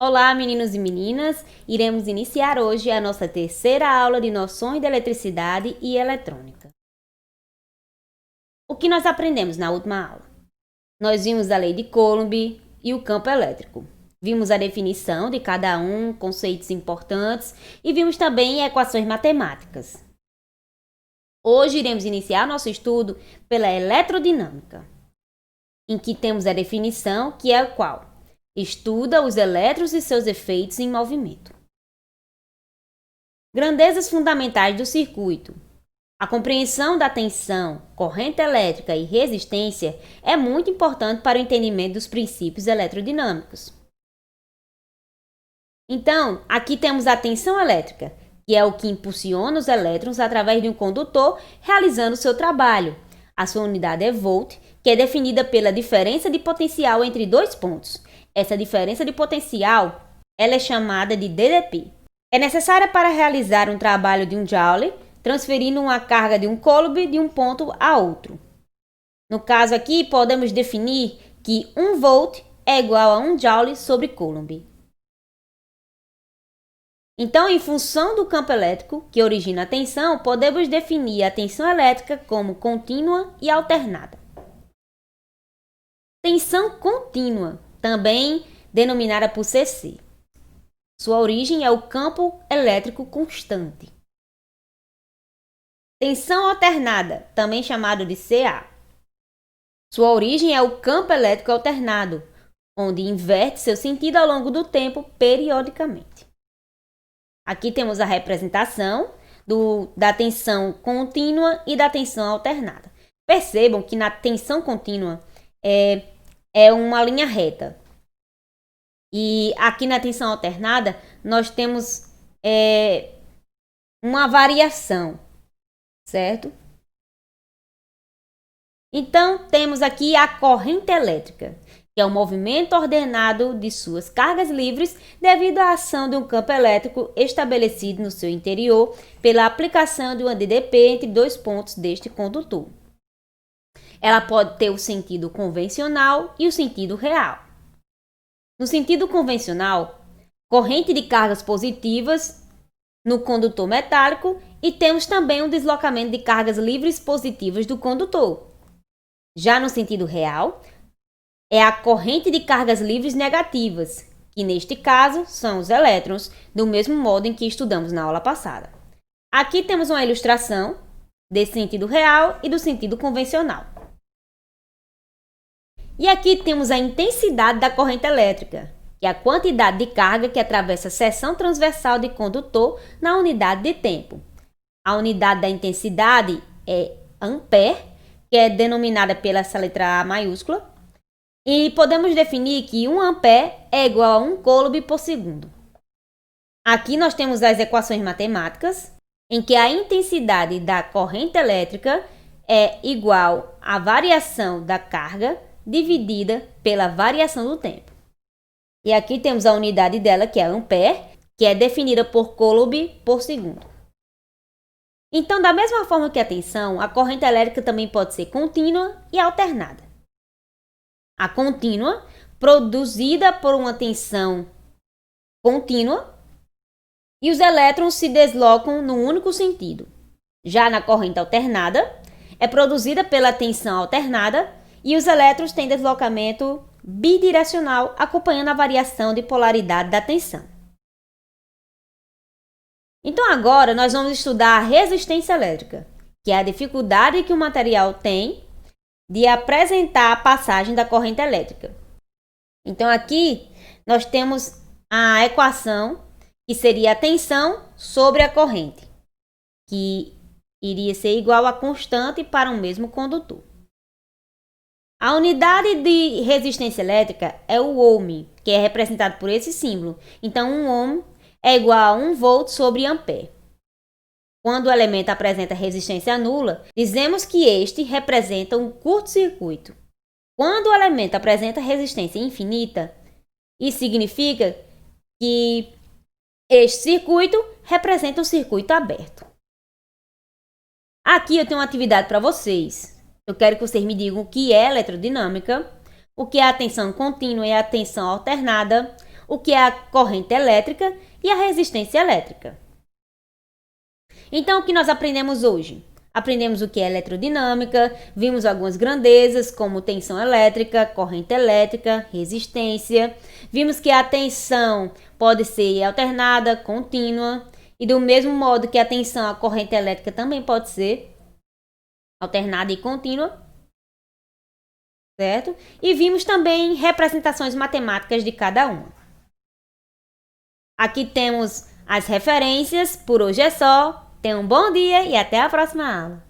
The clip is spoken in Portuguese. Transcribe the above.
Olá, meninos e meninas! Iremos iniciar hoje a nossa terceira aula de noções de eletricidade e eletrônica. O que nós aprendemos na última aula? Nós vimos a lei de Coulomb e o campo elétrico. Vimos a definição de cada um, conceitos importantes e vimos também equações matemáticas. Hoje iremos iniciar nosso estudo pela eletrodinâmica, em que temos a definição que é a qual? Estuda os elétrons e seus efeitos em movimento. Grandezas fundamentais do circuito. A compreensão da tensão, corrente elétrica e resistência é muito importante para o entendimento dos princípios eletrodinâmicos. Então, aqui temos a tensão elétrica, que é o que impulsiona os elétrons através de um condutor realizando seu trabalho. A sua unidade é volt, que é definida pela diferença de potencial entre dois pontos. Essa diferença de potencial ela é chamada de dDp. É necessária para realizar um trabalho de 1 Joule, transferindo uma carga de um Coulomb de um ponto a outro. No caso aqui, podemos definir que 1 volt é igual a 1 Joule sobre Coulomb. Então, em função do campo elétrico que origina a tensão, podemos definir a tensão elétrica como contínua e alternada. Tensão contínua, também denominada por CC. Sua origem é o campo elétrico constante. Tensão alternada, também chamado de CA. Sua origem é o campo elétrico alternado, onde inverte seu sentido ao longo do tempo periodicamente. Aqui temos a representação da tensão contínua e da tensão alternada. Percebam que na tensão contínua é uma linha reta. E aqui na tensão alternada, nós temos uma variação, certo? Então, temos aqui a corrente elétrica, que é o movimento ordenado de suas cargas livres devido à ação de um campo elétrico estabelecido no seu interior pela aplicação de uma dDp entre dois pontos deste condutor. Ela pode ter o sentido convencional e o sentido real. No sentido convencional, corrente de cargas positivas no condutor metálico e temos também um deslocamento de cargas livres positivas do condutor. Já no sentido real, é a corrente de cargas livres negativas, que neste caso são os elétrons, do mesmo modo em que estudamos na aula passada. Aqui temos uma ilustração desse sentido real e do sentido convencional. E aqui temos a intensidade da corrente elétrica, que é a quantidade de carga que atravessa a seção transversal de condutor na unidade de tempo. A unidade da intensidade é ampere, que é denominada pela essa letra A maiúscula, e podemos definir que 1 ampere é igual a 1 Coulomb por segundo. Aqui nós temos as equações matemáticas, em que a intensidade da corrente elétrica é igual à variação da carga dividida pela variação do tempo. E aqui temos a unidade dela, que é ampere, que é definida por Coulomb por segundo. Então, da mesma forma que a tensão, a corrente elétrica também pode ser contínua e alternada. A contínua, produzida por uma tensão contínua, e os elétrons se deslocam no único sentido. Já na corrente alternada, é produzida pela tensão alternada e os elétrons têm deslocamento bidirecional, acompanhando a variação de polaridade da tensão. Então agora nós vamos estudar a resistência elétrica, que é a dificuldade que o material tem de apresentar a passagem da corrente elétrica. Então aqui nós temos a equação que seria a tensão sobre a corrente, que iria ser igual a constante para um mesmo condutor. A unidade de resistência elétrica é o ohm, que é representado por esse símbolo. Então, 1 ohm é igual a 1 volt sobre ampere. Quando o elemento apresenta resistência nula, dizemos que este representa um curto-circuito. Quando o elemento apresenta resistência infinita, isso significa que este circuito representa um circuito aberto. Aqui eu tenho uma atividade para vocês. Eu quero que vocês me digam o que é eletrodinâmica, o que é a tensão contínua e a tensão alternada, o que é a corrente elétrica e a resistência elétrica. Então, o que nós aprendemos hoje? Aprendemos o que é eletrodinâmica, vimos algumas grandezas como tensão elétrica, corrente elétrica, resistência. Vimos que a tensão pode ser alternada, contínua, e do mesmo modo que a tensão, a corrente elétrica também pode ser alternada e contínua, certo? E vimos também representações matemáticas de cada uma. Aqui temos as referências, por hoje é só. Tenha um bom dia e até a próxima aula.